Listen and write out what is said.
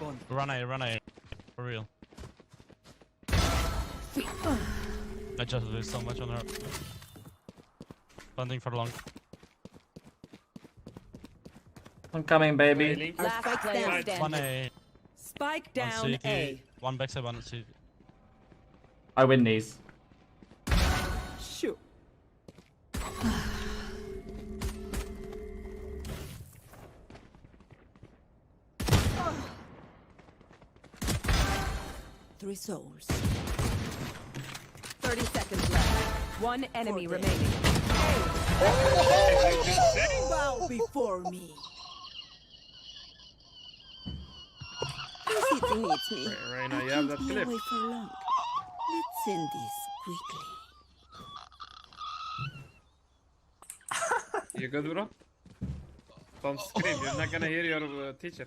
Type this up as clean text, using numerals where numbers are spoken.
one. Run A. For real. I just lose so much on her. Funding for long. I'm coming, baby. Railing. Last player Right. standing. 1A. Spike One down CT. A. One backside, one CT. I win these. Shoot. Three souls. 30 seconds left. One enemy remaining. Bow before me. City needs me. Reyna, you have that Can't be clip. away for long. Let's end this quickly. You good, bro? Don't scream. You're not gonna hear your teacher.